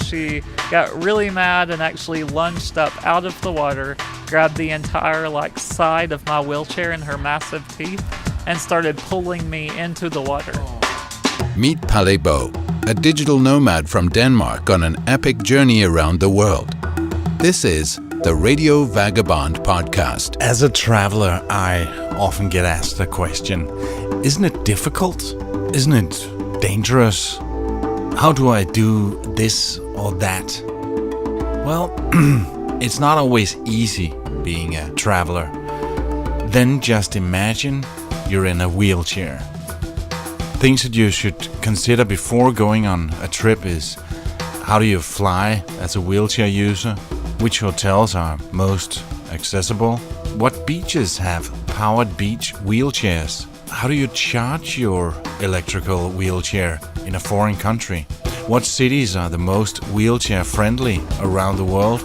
she got really mad and actually lunged up out of the water, grabbed the entire side of my wheelchair in her massive teeth, and started pulling me into the water. Meet Palle Bo, a digital nomad from Denmark on an epic journey around the world. This is the Radio Vagabond podcast. As a traveler, I often get asked the question, isn't it difficult? Isn't it dangerous? How do I do this or that? Well, it's not always easy being a traveler. Then just imagine you're in a wheelchair. Things that you should consider before going on a trip is, how do you fly as a wheelchair user? Which hotels are most accessible? What beaches have powered beach wheelchairs? How do you charge your electrical wheelchair in a foreign country? What cities are the most wheelchair friendly around the world?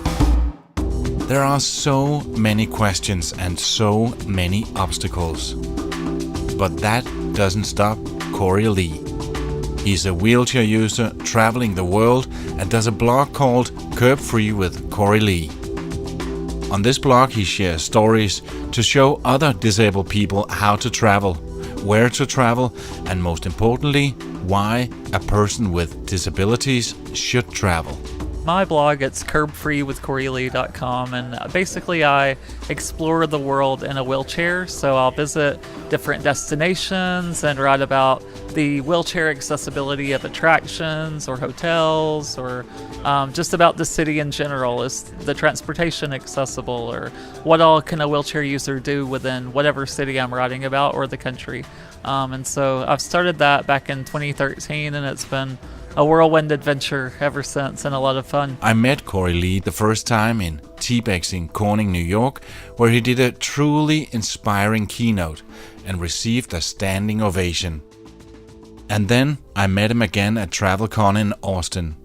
There are so many questions and so many obstacles. But that doesn't stop Cory Lee. He's a wheelchair user traveling the world and does a blog called Curb Free with Cory Lee. On this blog he shares stories to show other disabled people how to travel, where to travel, and most importantly, why a person with disabilities should travel. My blog, it's curbfreewithcorylee.com, and basically I explore the world in a wheelchair. So I'll visit different destinations and write about the wheelchair accessibility of attractions or hotels, or just about the city in general. Is the transportation accessible, or what all can a wheelchair user do within whatever city I'm writing about or the country? And so I've started that back in 2013, and it's been a whirlwind adventure ever since, and a lot of fun. I met Cory Lee the first time in TBEX in Corning, New York, where he did a truly inspiring keynote and received a standing ovation. And then I met him again at TravelCon in Austin.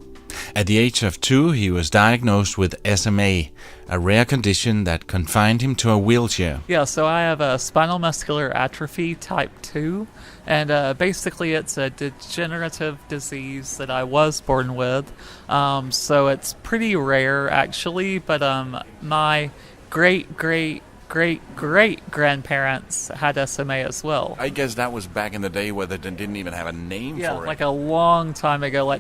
At the age of 2, he was diagnosed with SMA, a rare condition that confined him to a wheelchair. Yeah, so I have a spinal muscular atrophy type 2, and basically it's a degenerative disease that I was born with. So it's pretty rare, actually, but my great-great-great-great-grandparents had SMA as well. I guess that was back in the day where they didn't even have a name for it. Yeah, like a long time ago.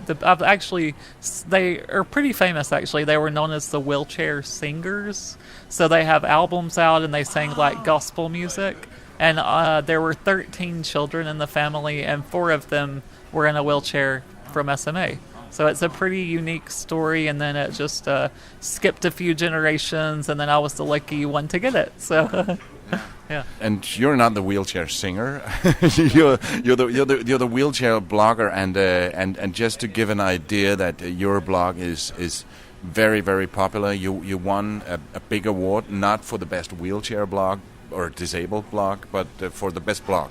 They are pretty famous, actually. They were known as the Wheelchair Singers. So they have albums out, and they sang gospel music. And there were 13 children in the family, and 4 of them were in a wheelchair from SMA. So it's a pretty unique story, and then it just skipped a few generations, and then I was the lucky one to get it. So, yeah. And you're not the wheelchair singer. you're the wheelchair blogger, and just to give an idea that your blog is very, very popular. You won a big award, not for the best wheelchair blog or disabled blog, but for the best blog.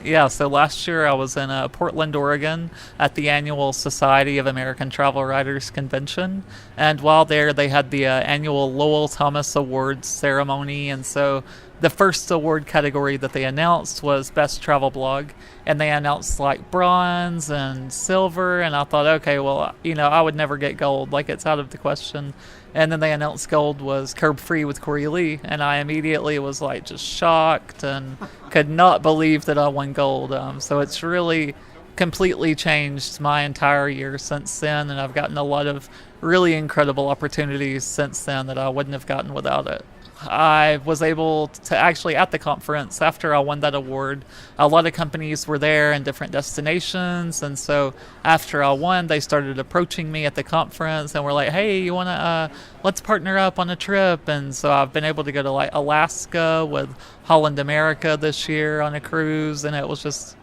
Yeah, so last year I was in Portland, Oregon at the annual Society of American Travel Writers convention, and while there they had the annual Lowell Thomas Awards ceremony, and so the first award category that they announced was Best Travel Blog, and they announced bronze and silver, and I thought, okay, well, I would never get gold, it's out of the question. And then they announced gold was Curb Free with Cory Lee, and I immediately was just shocked and could not believe that I won gold. So it's really completely changed my entire year since then, and I've gotten a lot of really incredible opportunities since then that I wouldn't have gotten without it. I was able to actually, at the conference, after I won that award, a lot of companies were there in different destinations, and so after I won, they started approaching me at the conference and were like, hey, you want to, let's partner up on a trip. And so I've been able to go to Alaska with Holland America this year on a cruise, and it was just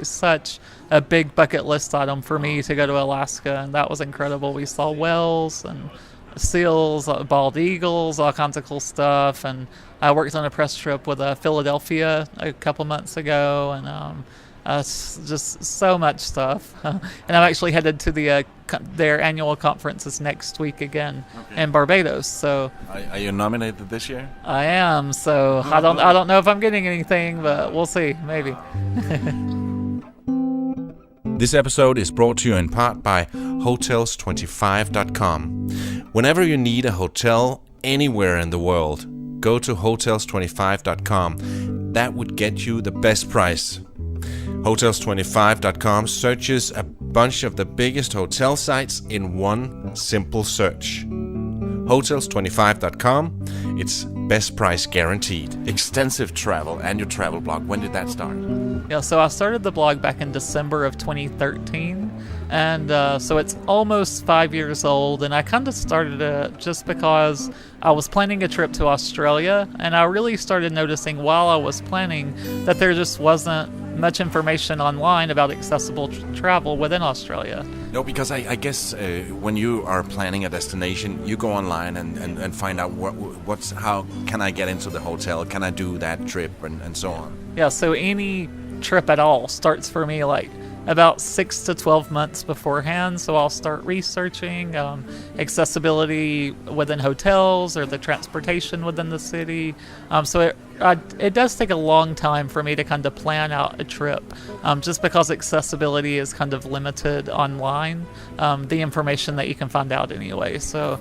such a big bucket list item for me to go to Alaska, and that was incredible. We saw whales and seals, bald eagles, all kinds of cool stuff, and I worked on a press trip with Philadelphia a couple months ago, and just so much stuff. And I'm actually headed to their annual conferences next week again in Barbados. So are you nominated this year? I am. So I don't know if I'm getting anything, but we'll see. Maybe. This episode is brought to you in part by Hotels25.com. Whenever you need a hotel anywhere in the world, go to Hotels25.com. That would get you the best price. Hotels25.com searches a bunch of the biggest hotel sites in one simple search. Hotels25.com, it's best price guaranteed. Extensive travel and your travel blog, when did that start? Yeah, so I started the blog back in December of 2013, and so it's almost 5 years old, and I kind of started it just because I was planning a trip to Australia, and I really started noticing while I was planning that there just wasn't much information online about accessible travel within Australia. No, because I guess when you are planning a destination, you go online and find out how can I get into the hotel, can I do that trip, and so on. Yeah, so any trip at all starts for me like about 6 to 12 months beforehand. So I'll start researching accessibility within hotels or the transportation within the city. So it does take a long time for me to kind of plan out a trip, just because accessibility is kind of limited online, the information that you can find out anyway. So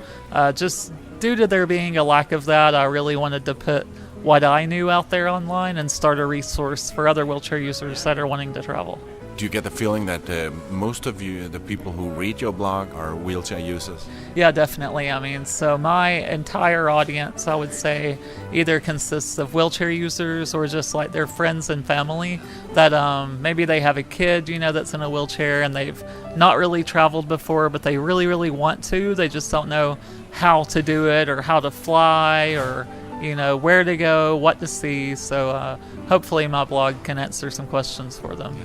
just due to there being a lack of that, I really wanted to put what I knew out there online and start a resource for other wheelchair users that are wanting to travel. Do you get the feeling that most of you, the people who read your blog, are wheelchair users? Yeah, definitely. I mean, so my entire audience, I would say, either consists of wheelchair users or just like their friends and family that maybe they have a kid, that's in a wheelchair and they've not really traveled before, but they really, really want to. They just don't know how to do it or how to fly or where to go, what to see. So hopefully my blog can answer some questions for them.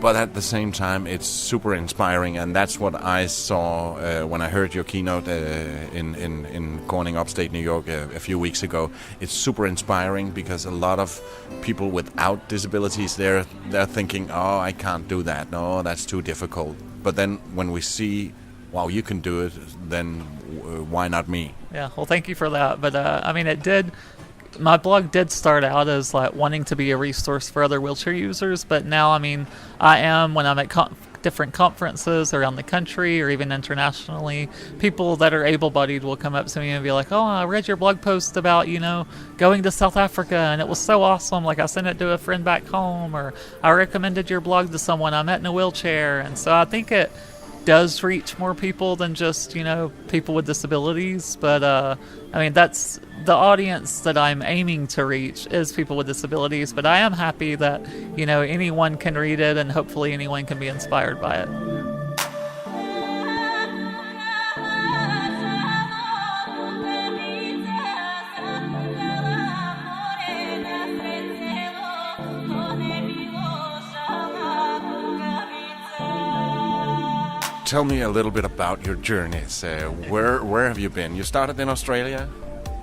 But at the same time, it's super inspiring, and that's what I saw when I heard your keynote in Corning, upstate New York, a few weeks ago. It's super inspiring because a lot of people without disabilities, they're thinking, oh, I can't do that. No, that's too difficult. But then when we see, wow, you can do it, then why not me? Yeah, well, thank you for that. But my blog did start out as like wanting to be a resource for other wheelchair users, but now, I am, when I'm at different conferences around the country or even internationally, people that are able-bodied will come up to me and be like, oh, I read your blog post about, going to South Africa and it was so awesome. Like, I sent it to a friend back home, or I recommended your blog to someone I met in a wheelchair. And so I think it does reach more people than just people with disabilities, but that's the audience that I'm aiming to reach, is people with disabilities. But I am happy that anyone can read it, and hopefully anyone can be inspired by it. Tell me a little bit about your journeys. Where have you been? You started in Australia?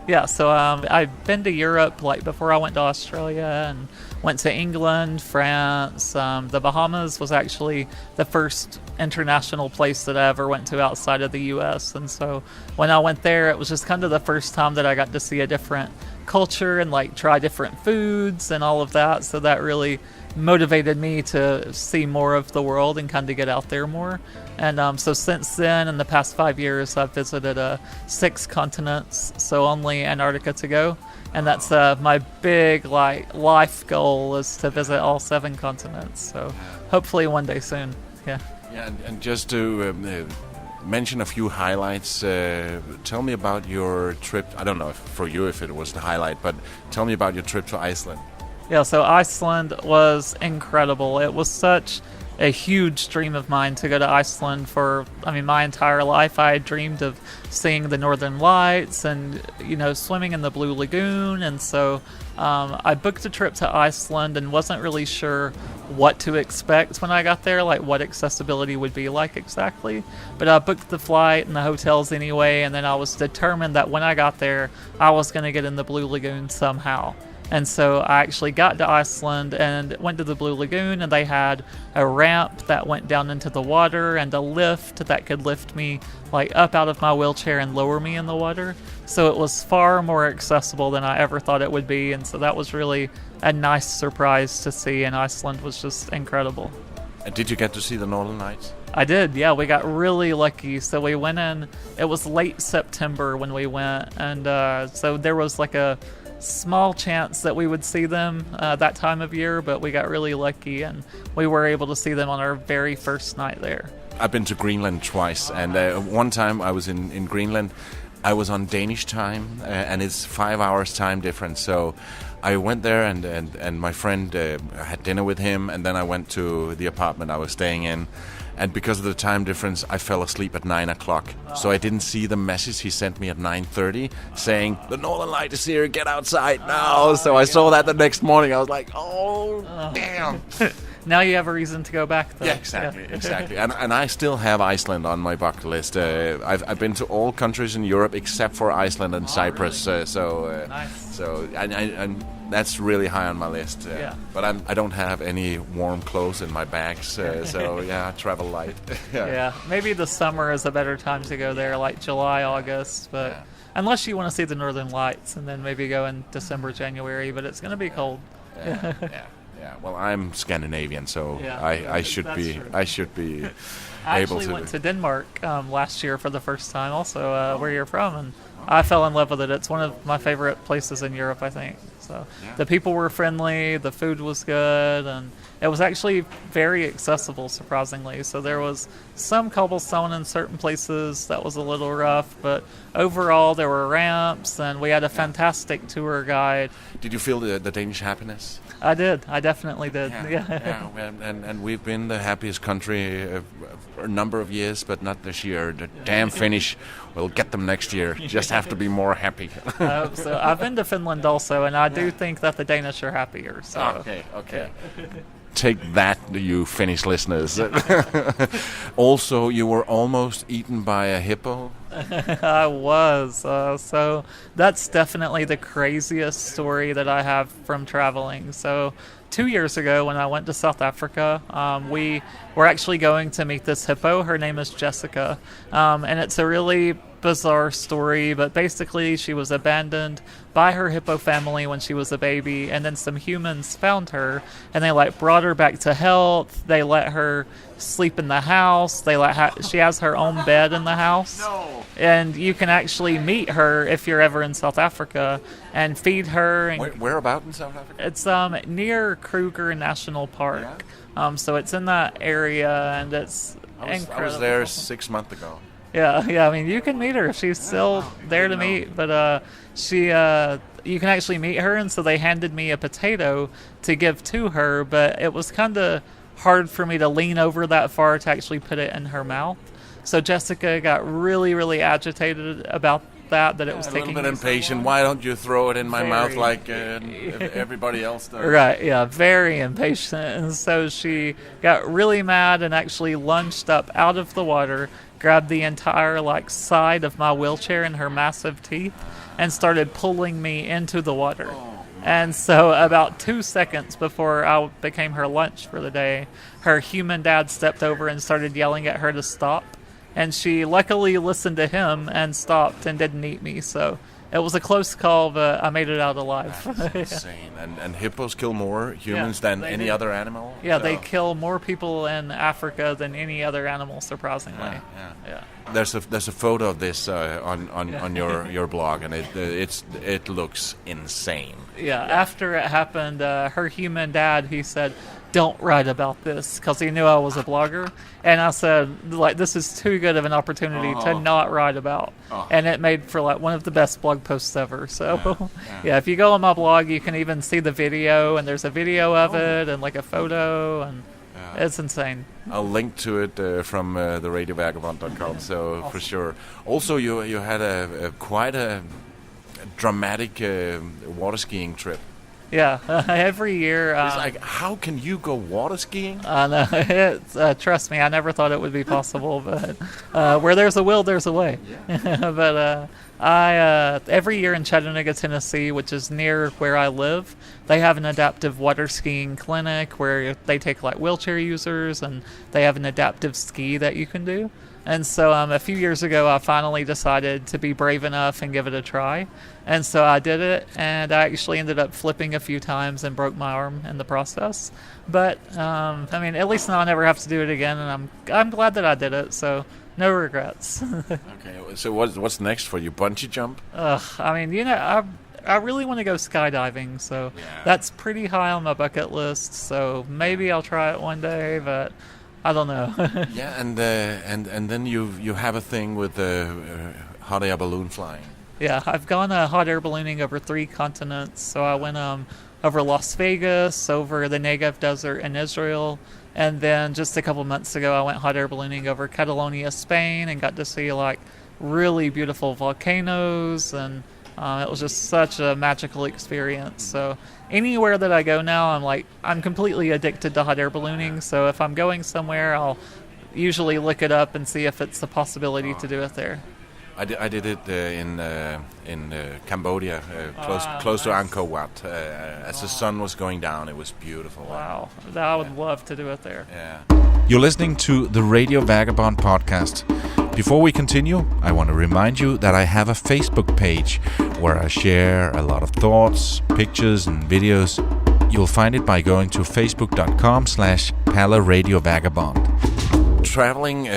Yeah, so I've been to Europe before I went to Australia, and went to England, France. The Bahamas was actually the first international place that I ever went to outside of the U.S. And so when I went there, it was just kind of the first time that I got to see a different culture and try different foods and all of that. So that really motivated me to see more of the world and kind of get out there more. And so since then, in the past 5 years, I've visited 6 continents, so only Antarctica to go. And that's my big life goal, is to visit all 7 continents. So hopefully one day soon. Yeah. Yeah, and just to mention a few highlights. Tell me about your trip. I don't know if it was the highlight, but tell me about your trip to Iceland. Yeah, so Iceland was incredible. It was such a huge dream of mine to go to Iceland for, my entire life. I had dreamed of seeing the Northern Lights and, swimming in the Blue Lagoon. And so I booked a trip to Iceland and wasn't really sure what to expect when I got there, what accessibility would be like exactly. But I booked the flight and the hotels anyway, and then I was determined that when I got there, I was going to get in the Blue Lagoon somehow. And so I actually got to Iceland and went to the Blue Lagoon, and they had a ramp that went down into the water and a lift that could lift me up out of my wheelchair and lower me in the water. So it was far more accessible than I ever thought it would be. And so that was really a nice surprise to see, and Iceland was just incredible. And did you get to see the Northern Lights? I did, yeah. We got really lucky. So we went in, it was late September when we went, and so there was like a small chance that we would see them that time of year, but we got really lucky and we were able to see them on our very first night there. I've been to Greenland twice, and one time I was in Greenland, I was on Danish time, and it's 5 hours time difference, so I went there and my friend had dinner with him, and then I went to the apartment I was staying in. And because of the time difference, I fell asleep at 9 o'clock. So I didn't see the message he sent me at 9:30 saying, the Northern Light is here, get outside now. So I saw that the next morning. I was like, oh. Damn. Now you have a reason to go back, though. Yeah, exactly. And I still have Iceland on my bucket list. I've been to all countries in Europe except for Iceland and Cyprus. Nice. So and that's really high on my list. But I don't have any warm clothes in my bags. So yeah, I travel light. Yeah, maybe the summer is a better time to go there, like July, August. But unless you want to see the Northern Lights, and then maybe go in December, January. But it's going to be cold. Yeah, well, I'm Scandinavian, so I should be true. I should be I able actually to. went to Denmark last year for the first time, also where you're from, and I fell in love with it. It's one of my favorite places in Europe, I think. So the people were friendly, the food was good, and it was actually very accessible, surprisingly. So there was some cobblestone in certain places that was a little rough, but overall there were ramps, and we had a fantastic tour guide. Did you feel the Danish happiness? I did. I definitely did. And we've been the happiest country for a number of years, but not this year. The damn Finnish, we'll get them next year. Just have to be more happy. So I've been to Finland also, and I do think that the Danish are happier. So. Okay. Take that, you Finnish listeners. Also, you were almost eaten by a hippo. I was. So that's definitely the craziest story that I have from traveling. So 2 years ago when I went to South Africa, we were actually going to meet this hippo. Her name is Jessica. And it's a really bizarre story, but basically she was abandoned by her hippo family when she was a baby, and then some humans found her and they brought her back to health. They let her sleep in the house. She has her own bed in the house. No. And you can actually meet her if you're ever in South Africa and feed her. And where about in South Africa? It's near Kruger National Park. So it's in that area, and it's incredible. I was there 6 months ago. Yeah. I mean, you can meet her. She's still there to meet, but you can actually meet her. And so they handed me a potato to give to her, but it was kind of hard for me to lean over that far to actually put it in her mouth. So Jessica got really, really agitated about that it was taking a little bit impatient. Why don't you throw it in my mouth like everybody else does? Right, yeah, very impatient. And so she got really mad and actually lunged up out of the water, grabbed the entire side of my wheelchair in her massive teeth, and started pulling me into the water. And so about 2 seconds before I became her lunch for the day, her human dad stepped over and started yelling at her to stop. And she luckily listened to him and stopped and didn't eat me. So it was a close call, but I made it out alive. That's insane. And hippos kill more humans than any other animal? Yeah, they kill more people in Africa than any other animal, surprisingly. Yeah. There's a photo of this on your blog, and it looks insane. Yeah, after it happened, her human dad, he said, "Don't write about this," because he knew I was a blogger. And I said, this is too good of an opportunity to not write about. And it made for one of the best blog posts ever. So if you go on my blog, you can even see the video, and there's a video of it and a photo, and it's insane. I'll link to it from the radiovagabond.com, so awesome. For sure. Also, you had quite a dramatic water skiing trip. Yeah, every year. It's how can you go water skiing? I know. Trust me, I never thought it would be possible, but where there's a will, there's a way. Yeah. But I every year in Chattanooga, Tennessee, which is near where I live, they have an adaptive water skiing clinic where they take wheelchair users, and they have an adaptive ski that you can do. And so a few years ago, I finally decided to be brave enough and give it a try. And so I did it, and I actually ended up flipping a few times and broke my arm in the process. But, I mean, at least now I never have to do it again, and I'm glad that I did it, so no regrets. Okay, so what's next for you? Bungee jump? I mean, I really want to go skydiving, so that's pretty high on my bucket list, so maybe I'll try it one day, but I don't know. Yeah, and then you have a thing with hot air balloon flying. Yeah, I've gone hot air ballooning over 3 continents. So I went over Las Vegas, over the Negev Desert in Israel, and then just a couple months ago I went hot air ballooning over Catalonia, Spain, and got to see like really beautiful volcanoes, and it was just such a magical experience. So anywhere that I go now, I'm completely addicted to hot air ballooning. So if I'm going somewhere, I'll usually look it up and see if it's a possibility to do it there. I did it in Cambodia, close to Angkor Wat. As the sun was going down, it was beautiful. Wow, I would love to do it there. Yeah. You're listening to the Radio Vagabond podcast. Before we continue, I want to remind you that I have a Facebook page where I share a lot of thoughts, pictures, and videos. You'll find it by going to facebook.com/PalaRadioVagabond. Traveling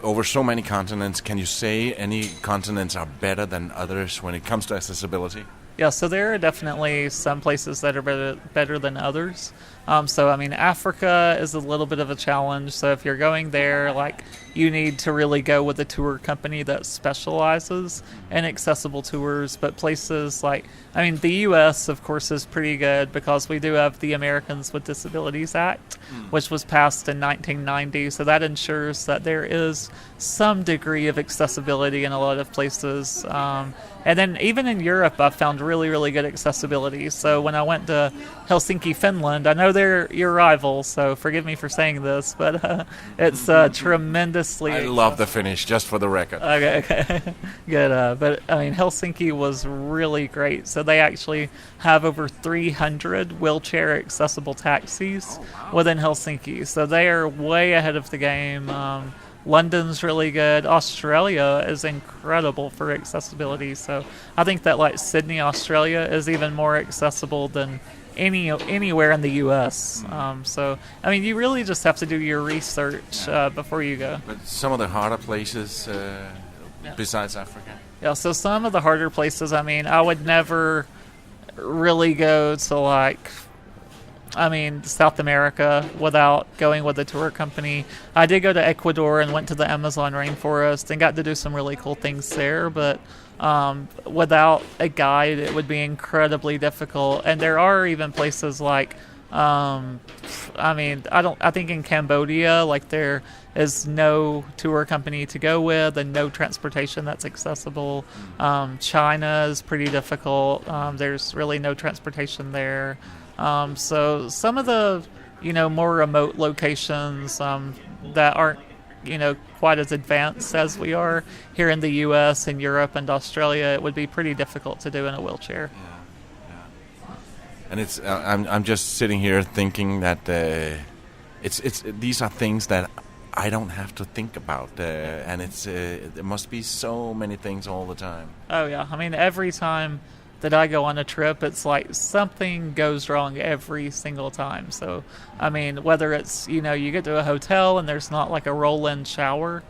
over so many continents, can you say any continents are better than others when it comes to accessibility? Yeah, so there are definitely some places that are better than others. So, I mean, Africa is a little bit of a challenge. So if you're going there, you need to really go with a tour company that specializes in accessible tours. But places the U.S., of course, is pretty good because we do have the Americans with Disabilities Act, which was passed in 1990. So that ensures that there is some degree of accessibility in a lot of places. And then even in Europe, I found really, really good accessibility. So when I went to Helsinki, Finland, I know they're your rival, so forgive me for saying this, but it's tremendously I love the Finnish, just for the record. Okay. Good. But, I mean, Helsinki was really great. So they actually have over 300 wheelchair-accessible taxis within Helsinki. So they are way ahead of the game. London's really good. Australia is incredible for accessibility. So I think that Sydney, Australia is even more accessible than anywhere in the U.S. So, I mean, you really just have to do your research before you go. But some of the harder places besides Africa? Yeah, so some of the harder places, I mean, I would never really go to South America without going with a tour company. I did go to Ecuador and went to the Amazon rainforest and got to do some really cool things there, but without a guide, it would be incredibly difficult. And there are even places I think in Cambodia, there is no tour company to go with and no transportation that's accessible. China is pretty difficult. There's really no transportation there. So some of the, more remote locations that aren't, quite as advanced as we are here in the U.S. and Europe and Australia, it would be pretty difficult to do in a wheelchair. Yeah. And it's I'm just sitting here thinking that these are things that I don't have to think about, and there must be so many things all the time. Oh yeah, I mean every time that I go on a trip, it's something goes wrong every single time. So, I mean, whether it's, you get to a hotel and there's not a roll-in shower.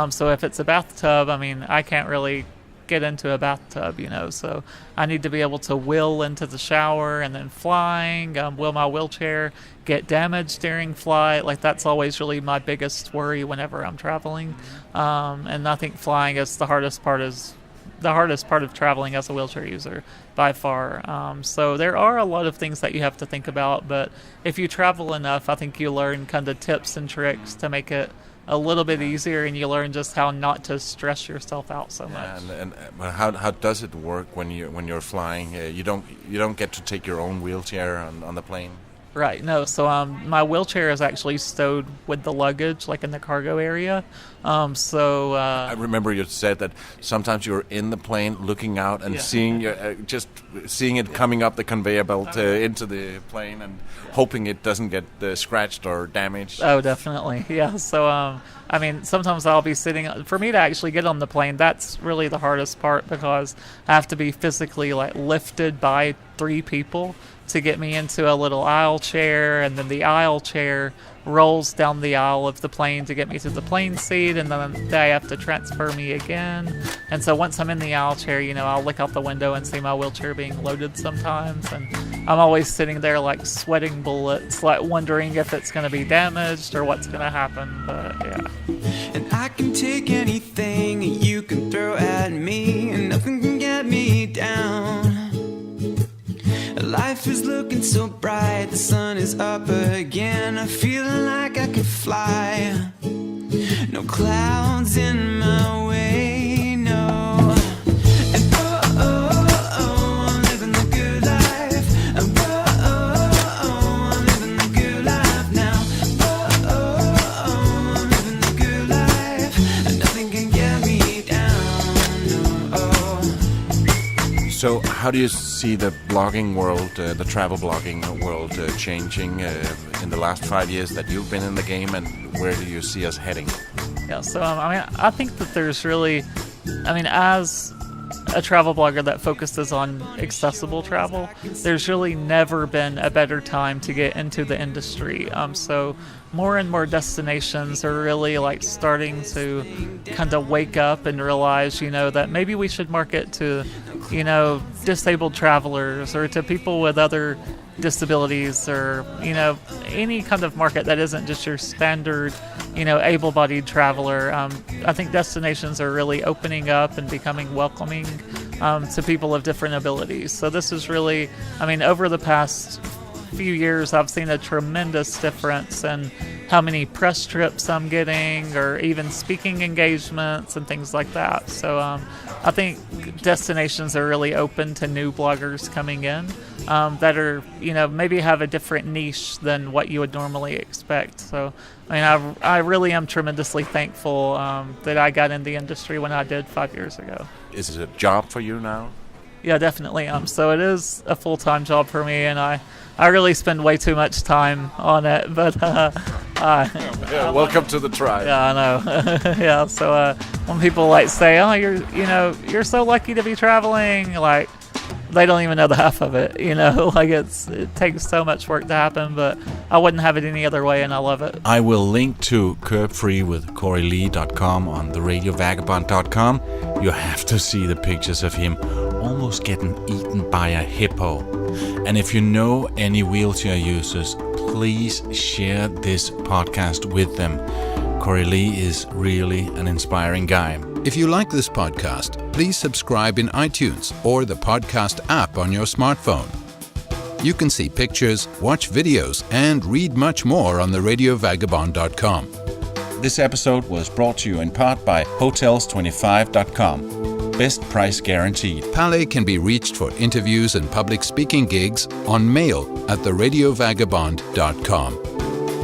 So if it's a bathtub, I mean, I can't really get into a bathtub, so I need to be able to wheel into the shower. And then flying, will my wheelchair get damaged during flight? That's always really my biggest worry whenever I'm traveling. And I think flying is the hardest part of traveling as a wheelchair user by far. So there are a lot of things that you have to think about, but if you travel enough, I think you learn kind of tips and tricks to make it a little bit easier, and you learn just how not to stress yourself out so much. And how does it work when you're flying? You don't get to take your own wheelchair on the plane? Right, no, so my wheelchair is actually stowed with the luggage, in the cargo area. I remember you said that sometimes you're in the plane looking out and seeing just seeing it coming up the conveyor belt into the plane and hoping it doesn't get scratched or damaged. Oh, definitely. Yeah. So, I mean, sometimes I'll be sitting. For me to actually get on the plane, that's really the hardest part, because I have to be physically lifted by 3 people to get me into a little aisle chair, and then the aisle chair rolls down the aisle of the plane to get me to the plane seat, and then they have to transfer me again. And so once I'm in the aisle chair, I'll look out the window and see my wheelchair being loaded sometimes, and I'm always sitting there sweating bullets, wondering if it's going to be damaged or what's going to happen. But yeah. And I can take anything you can throw at me, and nothing can get me down. Life is looking so bright, the sun is up again. I'm feeling like I could fly. No clouds in my way, no. And I'm living the good life. And I'm living the good life now. I'm living the good life, and nothing can get me down, no. So how do you see the blogging world, the travel blogging world changing in the last 5 years that you've been in the game, and where do you see us heading? Yeah, so I think that there's really, as a travel blogger that focuses on accessible travel, there's really never been a better time to get into the industry. So more and more destinations are really starting to kind of wake up and realize, that maybe we should market to, disabled travelers or to people with other disabilities, or, any kind of market that isn't just your standard, able-bodied traveler. I think destinations are really opening up and becoming welcoming to people of different abilities. So this is really, over the past few years, I've seen a tremendous difference in how many press trips I'm getting, or even speaking engagements and things like that. So I think destinations are really open to new bloggers coming in that are, maybe have a different niche than what you would normally expect. So, I really am tremendously thankful that I got in the industry when I did 5 years ago. Is it a job for you now? Yeah, definitely. So it is a full-time job for me, and I really spend way too much time on it. But welcome to the tribe. Yeah, I know. Yeah. So when people say, "Oh, you're so lucky to be traveling," they don't even know the half of it. It takes so much work to happen, but I wouldn't have it any other way, and I love it. I will link to curbfreewithcorylee.com on theradiovagabond.com. You have to see the pictures of him almost getting eaten by a hippo. And if you know any wheelchair users, please share this podcast with them. Cory Lee is really an inspiring guy. If you like this podcast, please subscribe in iTunes or the podcast app on your smartphone. You can see pictures, watch videos, and read much more on theradiovagabond.com. This episode was brought to you in part by Hotels25.com. Best price guaranteed. Palle can be reached for interviews and public speaking gigs on mail at theradiovagabond.com.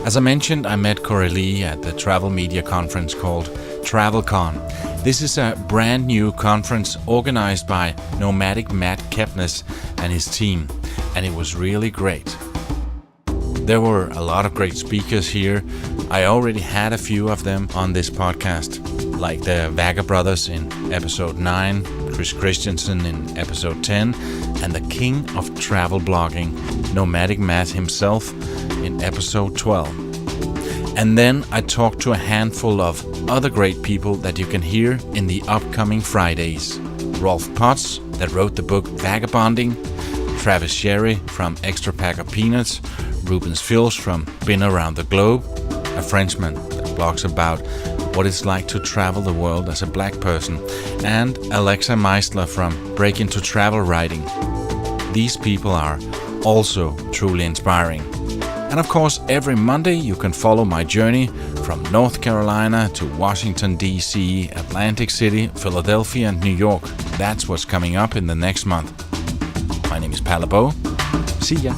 As I mentioned, I met Cory Lee at the travel media conference called TravelCon. This is a brand new conference organized by nomadic Matt Kepnes and his team, and it was really great. There were a lot of great speakers here. I already had a few of them on this podcast, like the Vaga Brothers in episode 9, Chris Christensen in episode 10, and the king of travel blogging, Nomadic Matt himself, in episode 12. And then I talked to a handful of other great people that you can hear in the upcoming Fridays. Rolf Potts, that wrote the book Vagabonding, Travis Sherry from Extra Pack of Peanuts, Rubens Fils from Been Around the Globe, a Frenchman that blogs about what it's like to travel the world as a black person, and Alexa Meisler from Break Into Travel Writing. These people are also truly inspiring. And of course, every Monday you can follow my journey from North Carolina to Washington, D.C., Atlantic City, Philadelphia, and New York. That's what's coming up in the next month. My name is Palle Bo. See ya.